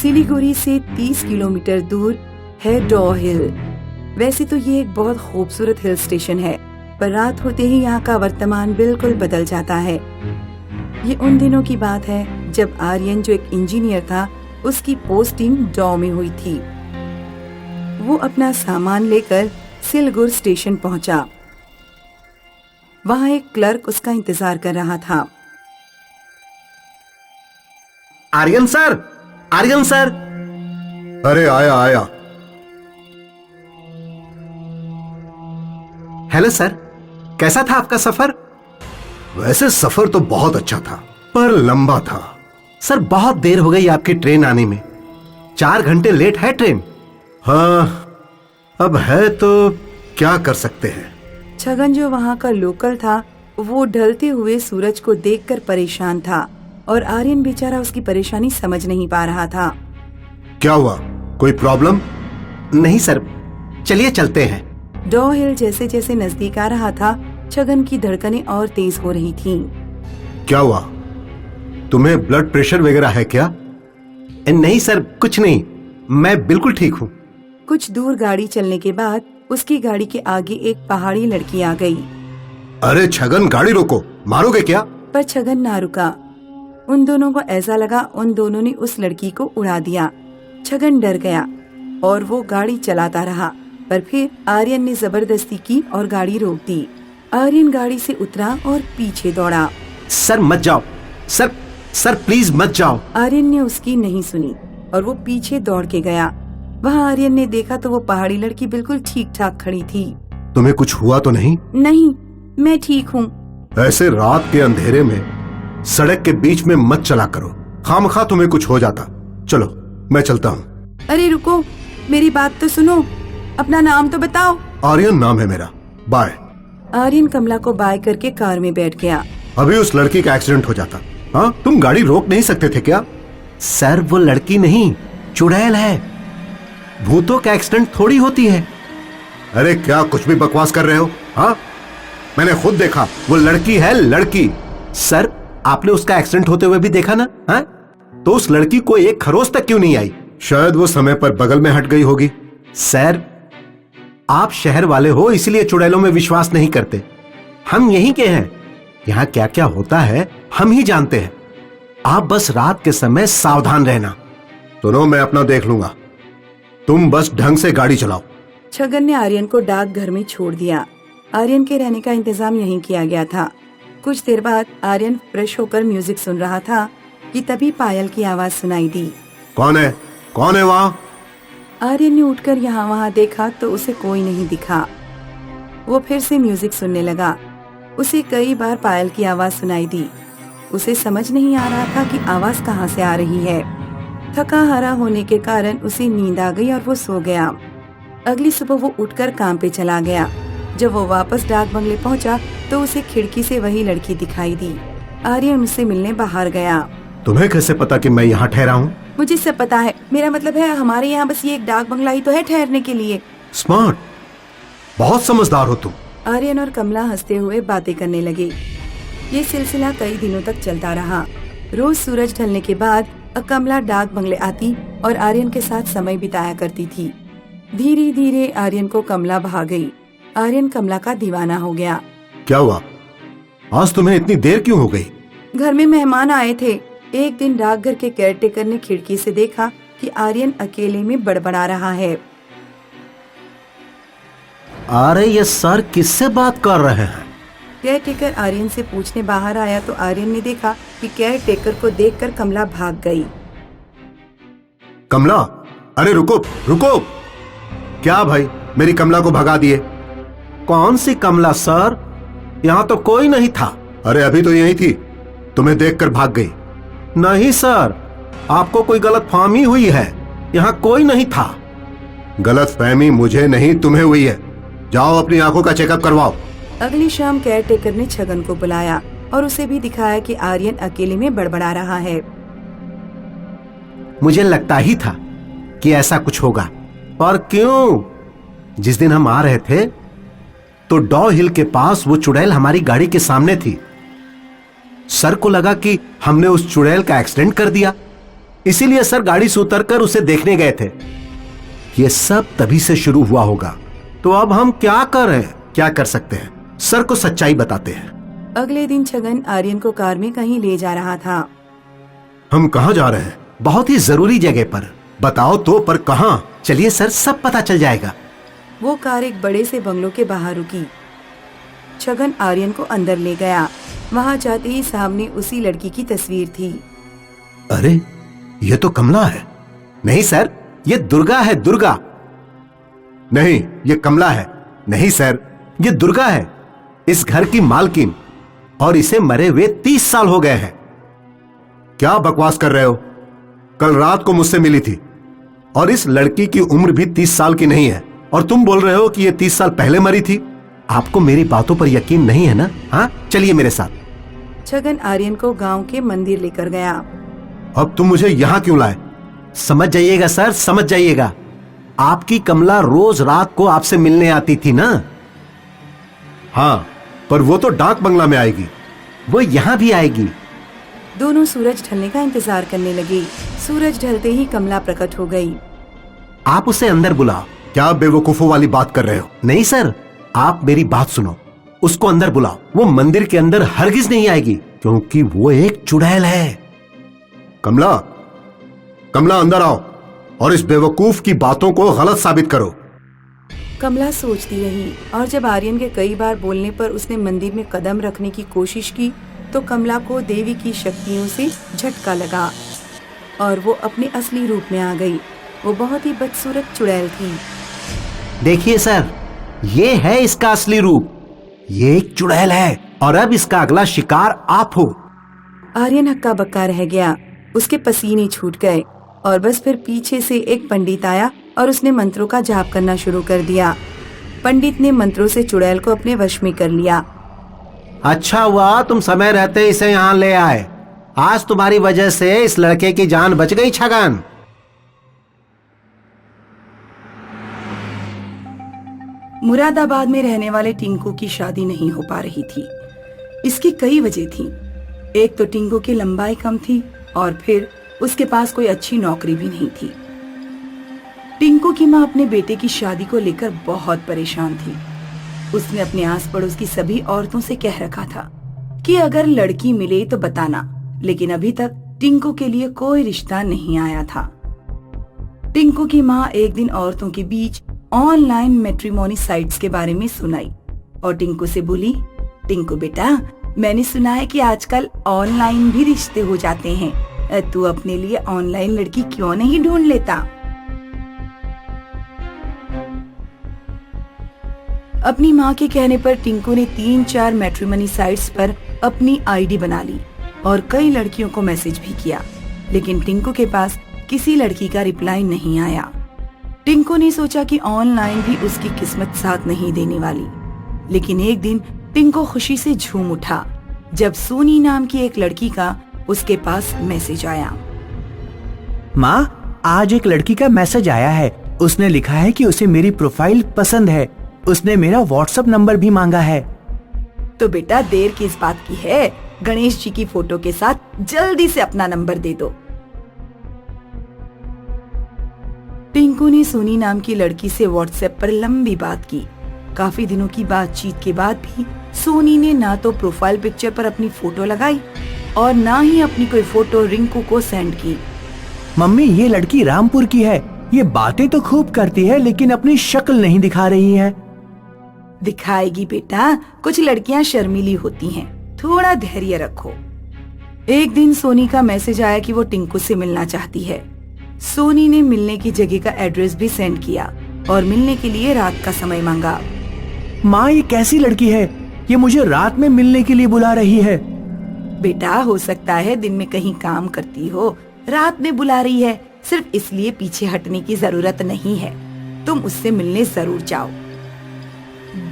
सिलीगुड़ी से 30 किलोमीटर दूर है डॉ हिल। वैसे तो ये एक बहुत खूबसूरत हिल स्टेशन है, पर रात होते ही यहाँ का वर्तमान बिल्कुल बदल जाता है। ये उन दिनों की बात है जब आर्यन, जो एक इंजीनियर था, उसकी पोस्टिंग डॉ में हुई थी। वो अपना सामान लेकर सिलगुर स्टेशन पहुंचा। वहाँ एक क्लर्क उसका इंतजार कर रहा था। Aryan sir, Aryan sir. अरे आया आया। हेलो सर, कैसा था आपका सफर? वैसे सफर तो बहुत अच्छा था, पर लंबा था। सर बहुत देर हो गई आपकी ट्रेन आने में, 4 घंटे लेट है ट्रेन। हाँ, अब है तो क्या कर सकते हैं। छगन, जो वहाँ का लोकल था, वो ढलते हुए सूरज को देखकर परेशान था और आर्यन बेचारा उसकी परेशानी समझ नहीं पा रहा था। क्या हुआ, कोई प्रॉब्लम? नहीं सर, चलिए चलते हैं। डॉ हिल जैसे जैसे नजदीक आ रहा था, छगन की धड़कनें और तेज हो रही थीं। क्या हुआ, तुम्हें ब्लड प्रेशर वगैरह है क्या? नहीं सर, कुछ नहीं, मैं बिल्कुल ठीक हूँ। कुछ दूर गाड़ी चलने के बाद उसकी गाड़ी के आगे एक पहाड़ी लड़की आ गई। अरे छगन, गाड़ी रोको, मारोगे क्या? पर छगन ना रुका। उन दोनों को ऐसा लगा उन दोनों ने उस लड़की को उड़ा दिया। छगन डर गया और वो गाड़ी चलाता रहा, पर फिर आर्यन ने जबरदस्ती की और गाड़ी रोक दी। आर्यन गाड़ी से उतरा और पीछे दौड़ा। सर मत जाओ, सर सर प्लीज मत जाओ। आर्यन ने उसकी नहीं सुनी और वो पीछे दौड़ के गया। वहाँ आर्यन ने देखा तो वो पहाड़ी लड़की बिल्कुल ठीक ठाक खड़ी थी। तुम्हें कुछ हुआ तो नहीं? नहीं, मैं ठीक हूँ। ऐसे रात के अंधेरे में सड़क के बीच में मत चला करो, खामखा तुम्हें कुछ हो जाता। चलो मैं चलता हूँ। अरे रुको, मेरी बात तो सुनो, अपना नाम तो बताओ। आर्यन नाम है मेरा, बाय। आर्यन कमला को बाय करके कार में बैठ गया। अभी उस लड़की का एक्सीडेंट हो जाता। हाँ, तुम गाड़ी रोक नहीं सकते थे क्या? सर वो लड़की नहीं, चुड़ैल है। भूतों का एक्सीडेंट थोड़ी होती है। अरे क्या कुछ भी बकवास कर रहे हो? हाँ, मैंने खुद देखा, वो लड़की है, लड़की। सर आपने उसका एक्सीडेंट होते हुए भी देखा ना? हाँ, तो उस लड़की को एक खरोच तक क्यों नहीं आई? शायद वो समय पर बगल में हट गई होगी। सर आप शहर वाले हो, इसलिए चुड़ैलों में विश्वास नहीं करते। हम यहीं के हैं, यहाँ क्या क्या होता है हम ही जानते हैं। आप बस रात के समय सावधान रहना। सुनो, मैं अपना देख लूंगा, तुम बस ढंग से गाड़ी चलाओ। छगन ने आर्यन को डाक घर में छोड़ दिया। आर्यन के रहने का इंतजाम यहीं किया गया था। कुछ देर बाद आर्यन फ्रेश होकर म्यूजिक सुन रहा था कि तभी पायल की आवाज सुनाई दी। कौन है, कौन है वहाँ? आर्यन ने उठकर यहाँ वहाँ देखा तो उसे कोई नहीं दिखा। वो फिर से म्यूजिक सुनने लगा। उसे कई बार पायल की आवाज सुनाई दी। उसे समझ नहीं आ रहा था कि आवाज कहाँ से आ रही है। थका हारा होने के कारण उसे नींद आ गई और वो सो गया। अगली सुबह वो उठकर काम पे चला गया। जब वो वापस डाक बंगले पहुंचा तो उसे खिड़की से वही लड़की दिखाई दी। आर्यन उससे मिलने बाहर गया। तुम्हें कैसे पता कि मैं यहाँ ठहरा हूँ? मुझे सब पता है, मेरा मतलब है हमारे यहाँ बस ये एक डाक बंगला ही तो है ठहरने के लिए। स्मार्ट, बहुत समझदार हो तुम। आर्यन और कमला हंसते हुए बातें करने लगे। ये सिलसिला कई दिनों तक चलता रहा। रोज सूरज ढलने के बाद कमला डाक बंगले आती और आर्यन के साथ समय बिताया करती थी। धीरे धीरे आर्यन को कमला भा गई। आर्यन कमला का दीवाना हो गया। क्या हुआ, आज तुम्हें इतनी देर क्यों हो गई? घर में मेहमान आए थे। एक दिन डाकघर के केयरटेकर ने खिड़की से देखा कि आर्यन अकेले में बड़बड़ा रहा है। अरे ये सर किससे बात कर रहे हैं? केयरटेकर आर्यन से पूछने बाहर आया तो आर्यन ने देखा कि केयरटेकर को देखकर कमला भाग गई। कमला, अरे रुको रुको। क्या भाई, मेरी कमला को भगा दिए? कौन सी कमला सर? यहाँ तो कोई नहीं था। अरे अभी तो यही थी, तुम्हें देखकर भाग गई। नहीं सर, आपको कोई गलतफहमी हुई है, यहाँ कोई नहीं था। गलतफहमी मुझे नहीं, तुम्हें हुई है। जाओ अपनी आंखों का चेकअप करवाओ। अगली शाम केयरटेकर ने छगन को बुलाया और उसे भी दिखाया कि आर्यन अकेले में बड़बड़ा रहा है। मुझे लगता ही था कि ऐसा कुछ होगा। पर क्यों? जिस दिन हम आ रहे थे तो डॉ हिल के पास वो चुड़ैल हमारी गाड़ी के सामने थी। सर को लगा कि हमने उस चुड़ैल का एक्सीडेंट कर दिया। इसीलिए सर गाड़ी से उतरकर उसे देखने गए थे। ये सब तभी से शुरू हुआ होगा। तो अब हम क्या करें? क्या कर सकते हैं? सर को सच्चाई बताते हैं। अगले दिन छगन आर्यन को कार में कहीं ले जा रहा था। हम कहाँ जा रहे हैं? बहुत ही जरूरी जगह पर। बताओ तो, पर कहाँ? चलिए सर, सब पता चल जाएगा। वो कार एक बड़े से बंगलो के बाहर रुकी। छगन आर्यन को अंदर ले गया। वहाँ जाते ही सामने उसी लड़की की तस्वीर थी। अरे, ये तो कमला है। नहीं सर, ये दुर्गा है, दुर्गा। नहीं, ये कमला है। नहीं सर, ये दुर्गा है, इस घर की मालकिन, और इसे मरे हुए 30 साल हो गए हैं। क्या बकवास कर रहे हो? कल रात को मुझसे मिली थी और इस लड़की की उम्र भी 30 साल की नहीं है, और तुम बोल रहे हो कि ये 30 साल पहले मरी थी। आपको मेरी बातों पर यकीन नहीं है ना? हाँ, चलिए मेरे साथ। छगन आर्यन को गांव के मंदिर लेकर गया। अब तुम मुझे यहाँ क्यों लाए? समझ जाइएगा सर, समझ जाइएगा। आपकी कमला रोज रात को आपसे मिलने आती थी ना? हाँ, पर वो तो डाक बंगला में आएगी। वो यहाँ भी आएगी। दोनों सूरज ढलने का इंतजार करने लगे। सूरज ढलते ही कमला प्रकट हो गई। आप उसे अंदर बुलाओ। क्या बेवकूफों वाली बात कर रहे हो? नहीं सर, आप मेरी बात सुनो। उसको अंदर बुलाओ। वो मंदिर के अंदर हरगिज नहीं आएगी, क्योंकि वो एक चुड़ैल है। कमला, कमला अंदर आओ और इस बेवकूफ की बातों को गलत साबित करो। कमला सोचती रही, और जब आर्यन के कई बार बोलने पर उसने मंदिर में कदम रखने की कोशिश की, तो कमला को देवी की शक्तियों से झटका लगा और वो अपने असली रूप में आ गई। वो बहुत ही बदसूरत चुड़ैल थी। देखिए सर, ये है इसका असली रूप। ये एक चुड़ैल है, और अब इसका अगला शिकार आप हो। आर्यन हक्का बक्का रह गया। उसके पसीने छूट गए, और बस फिर पीछे से एक पंडित आया और उसने मंत्रों का जाप करना शुरू कर दिया। पंडित ने मंत्रों से चुड़ैल को अपने वश में कर लिया। अच्छा हुआ तुम समय रहते इसे यहाँ ले आए। आज तुम्हारी वजह से इस लड़के की जान बच गई छगन। मुरादाबाद में रहने वाले टिंकू की शादी नहीं हो पा रही थी। इसकी कई वजह थी। एक तो टिंकू की लंबाई कम थी, और फिर उसके पास कोई अच्छी नौकरी भी नहीं थी। टिंकू की माँ अपने बेटे की शादी को लेकर बहुत परेशान थी। उसने अपने आस पड़ोस की सभी औरतों से कह रखा था कि अगर लड़की मिले तो बताना, लेकिन अभी तक टिंकू के लिए कोई रिश्ता नहीं आया था। टिंकू की माँ एक दिन औरतों के बीच ऑनलाइन मैट्रिमोनी साइट्स के बारे में सुनाई, और टिंकू से बोली, टिंकू बेटा, मैंने सुना है कि आजकल ऑनलाइन भी रिश्ते हो जाते हैं। तू अपने लिए ऑनलाइन लड़की क्यों नहीं ढूंढ लेता? अपनी माँ के कहने पर टिंकू ने 3-4 मैट्रिमोनी साइट्स पर अपनी आईडी बना ली और कई लड़कियों को मैसेज भी किया, लेकिन टिंकू के पास किसी लड़की का रिप्लाई नहीं आया। टिंकू ने सोचा कि ऑनलाइन भी उसकी किस्मत साथ नहीं देने वाली, लेकिन एक दिन टिंकू खुशी से झूम उठा जब सोनी नाम की एक लड़की का उसके पास मैसेज आया। माँ, आज एक लड़की का मैसेज आया है। उसने लिखा है कि उसे मेरी प्रोफाइल पसंद है। उसने मेरा व्हाट्सएप नंबर भी मांगा है। तो बेटा, देर किस बात की है? गणेश जी की फोटो के साथ जल्दी से अपना नंबर दे दो। टिंकू ने सोनी नाम की लड़की से व्हाट्सएप पर लंबी बात की। काफी दिनों की बातचीत के बाद भी सोनी ने ना तो प्रोफाइल पिक्चर पर अपनी फोटो लगाई और ना ही अपनी कोई फोटो रिंकू को सेंड की। मम्मी, ये लड़की रामपुर की है। ये बातें तो खूब करती है, लेकिन अपनी शक्ल नहीं दिखा रही है। दिखाएगी बेटा, कुछ लड़कियां शर्मीली होती हैं, थोड़ा धैर्य रखो। एक दिन सोनी का मैसेज आया कि वो टिंकू से मिलना चाहती है। सोनी ने मिलने की जगह का एड्रेस भी सेंड किया और मिलने के लिए रात का समय मांगा। माँ, ये कैसी लड़की है? ये मुझे रात में मिलने के लिए बुला रही है। बेटा, हो सकता है दिन में कहीं काम करती हो, रात में बुला रही है। सिर्फ इसलिए पीछे हटने की जरूरत नहीं है। तुम उससे मिलने जरूर जाओ।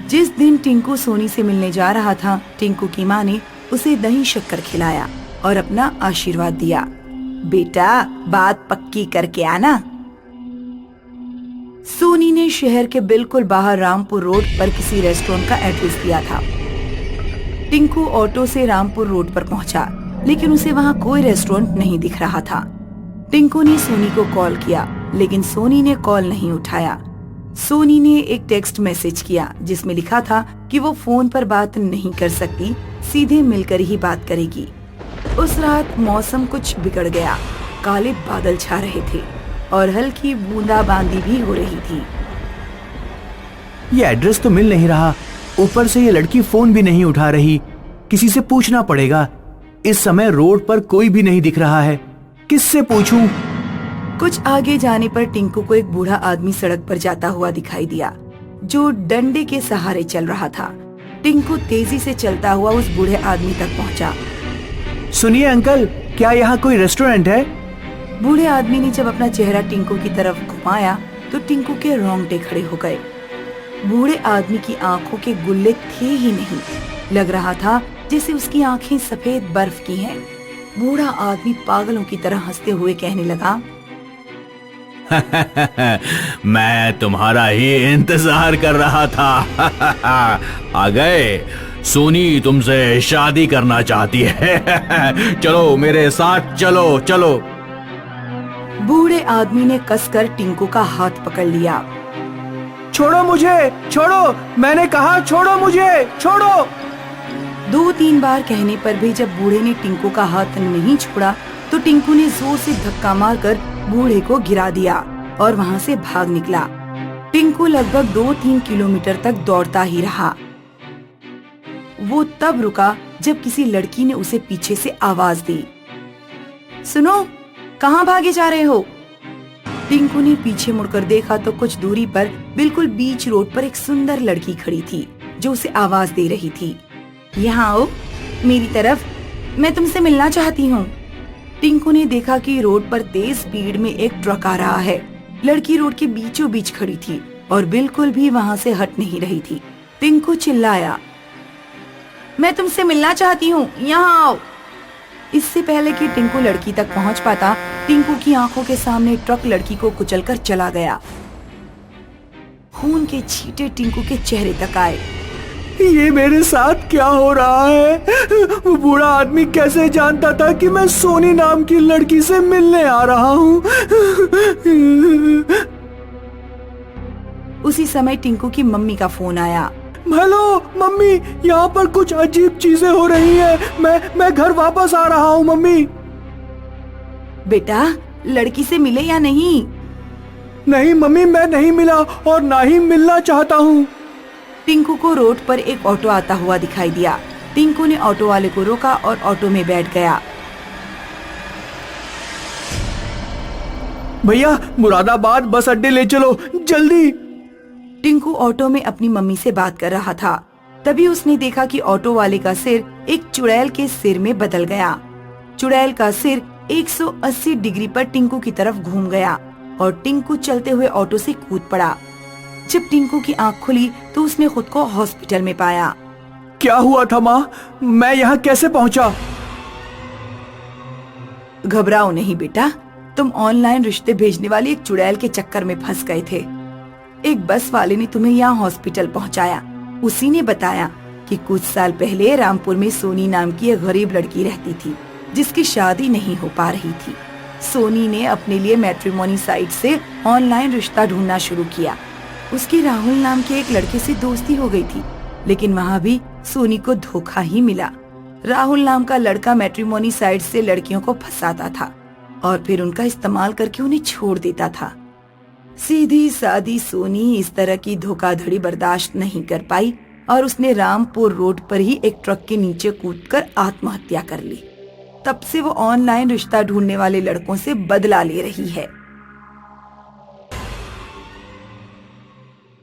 जिस दिन टिंकू सोनी से मिलने जा रहा था, टिंकू की माँ ने उसे दही शक्कर खिलाया और अपना आशीर्वाद दिया। बेटा, बात पक्की करके आना। सोनी ने शहर के बिल्कुल बाहर रामपुर रोड पर किसी रेस्टोरेंट का एड्रेस दिया था। टिंकू ऑटो से रामपुर रोड पर पहुंचा, लेकिन उसे वहां कोई रेस्टोरेंट नहीं दिख रहा था। टिंकू ने सोनी को कॉल किया, लेकिन सोनी ने कॉल नहीं उठाया। सोनी ने एक टेक्स्ट मैसेज किया जिसमें लिखा था कि वो फोन पर बात नहीं कर सकती, सीधे मिलकर ही बात करेगी। उस रात मौसम कुछ बिगड़ गया, काले बादल छा रहे थे और हल्की बूंदाबांदी भी हो रही थी। ये एड्रेस तो मिल नहीं रहा, ऊपर से ये लड़की फोन भी नहीं उठा रही। किसी से पूछना पड़ेगा। इस समय रोड पर कोई भी नहीं दिख रहा है, किससे पूछूं? कुछ आगे जाने पर टिंकू को एक बूढ़ा आदमी सड़क पर जाता हुआ दिखाई दिया, जो डंडे के सहारे चल रहा था। टिंकू तेजी से चलता हुआ उस बूढ़े आदमी तक पहुंचा। सुनिए अंकल, क्या यहाँ कोई रेस्टोरेंट है? बूढ़े आदमी ने जब अपना चेहरा टिंकू की तरफ घुमाया तो टिंकू के रोंगटे खड़े हो गए। बूढ़े आदमी की आंखों के गुल्ले थे ही नहीं, लग रहा था जैसे उसकी आंखें सफेद बर्फ की हैं। बूढ़ा आदमी पागलों की तरह हंसते हुए कहने लगा, मैं तुम्हारा ही इंतजार कर रहा था। आ गए। सोनी तुमसे शादी करना चाहती है। चलो मेरे साथ, चलो चलो। बूढ़े आदमी ने कसकर टिंकू का हाथ पकड़ लिया। छोड़ो मुझे, छोड़ो, मैंने कहा छोड़ो मुझे, छोड़ो। 2-3 बार कहने पर भी जब बूढ़े ने टिंकू का हाथ नहीं छोड़ा तो टिंकू ने जोर से धक्का मारकर बूढ़े को गिरा दिया और वहाँ से भाग निकला। टिंकू लगभग 2-3 किलोमीटर तक दौड़ता ही रहा। वो तब रुका जब किसी लड़की ने उसे पीछे से आवाज दी, सुनो, कहाँ भागे जा रहे हो? टिंकू ने पीछे मुड़कर देखा तो कुछ दूरी पर बिल्कुल बीच रोड पर एक सुंदर लड़की खड़ी थी जो उसे आवाज दे रही थी, यहाँ आओ मेरी तरफ, मैं तुमसे मिलना चाहती हूँ। टिंकू ने देखा कि रोड पर तेज स्पीड में एक ट्रक आ रहा है। लड़की रोड के बीचों बीच खड़ी थी और बिल्कुल भी वहाँ से हट नहीं रही थी। टिंकू चिल्लाया, मैं तुमसे मिलना चाहती हूँ, यहाँ आओ। इससे पहले कि टिंकू लड़की तक पहुँच पाता, टिंकू की आंखों के सामने ट्रक लड़की को कुचलकर चला गया। खून के छींटे टिंकू के चेहरे तक आए। ये मेरे साथ क्या हो रहा है? वो बूढ़ा आदमी कैसे जानता था कि मैं सोनी नाम की लड़की से मिलने आ रहा हूँ? उसी समय टिंकू की मम्मी का फोन आया। हेलो मम्मी, यहाँ पर कुछ अजीब चीजें हो रही हैं। मैं घर वापस आ रहा हूँ मम्मी। बेटा, लड़की से मिले या नहीं? नहीं मम्मी, मैं नहीं मिला और ना ही मिलना चाहता हूँ। टिंकू को रोड पर एक ऑटो आता हुआ दिखाई दिया। टिंकू ने ऑटो वाले को रोका और ऑटो में बैठ गया। भैया, मुरादाबाद बस अड्डे ले चलो, जल्दी। टिंकू ऑटो में अपनी मम्मी से बात कर रहा था। तभी उसने देखा कि ऑटो वाले का सिर एक चुड़ैल के सिर में बदल गया। चुड़ैल का सिर 180 डिग्री पर टिंकू की तरफ घूम गया और टिंकू चलते हुए ऑटो से कूद पड़ा। जब टिंकू की आंख खुली तो उसने खुद को हॉस्पिटल में पाया। क्या हुआ था माँ? मैं यहाँ कैसे पहुँचा? घबराओ नहीं बेटा, तुम ऑनलाइन रिश्ते भेजने वाली एक चुड़ैल के चक्कर में फंस गए थे। एक बस वाले ने तुम्हें यहाँ हॉस्पिटल पहुँचाया। उसी ने बताया कि कुछ साल पहले रामपुर में सोनी नाम की एक गरीब लड़की रहती थी जिसकी शादी नहीं हो पा रही थी। सोनी ने अपने लिए मैट्रिमोनी साइट से ऑनलाइन रिश्ता ढूंढना शुरू किया। उसकी राहुल नाम के एक लड़के से दोस्ती हो गई थी, लेकिन वहाँ भी सोनी को धोखा ही मिला। राहुल नाम का लड़का मैट्रिमोनी साइट से लड़कियों को फंसाता था और फिर उनका इस्तेमाल करके उन्हें छोड़ देता था। सीधी सादी सोनी इस तरह की धोखाधड़ी बर्दाश्त नहीं कर पाई और उसने रामपुर रोड पर ही एक ट्रक के नीचे कूदकर आत्महत्या कर ली। तब से वो ऑनलाइन रिश्ता ढूंढने वाले लड़कों से बदला ले रही है।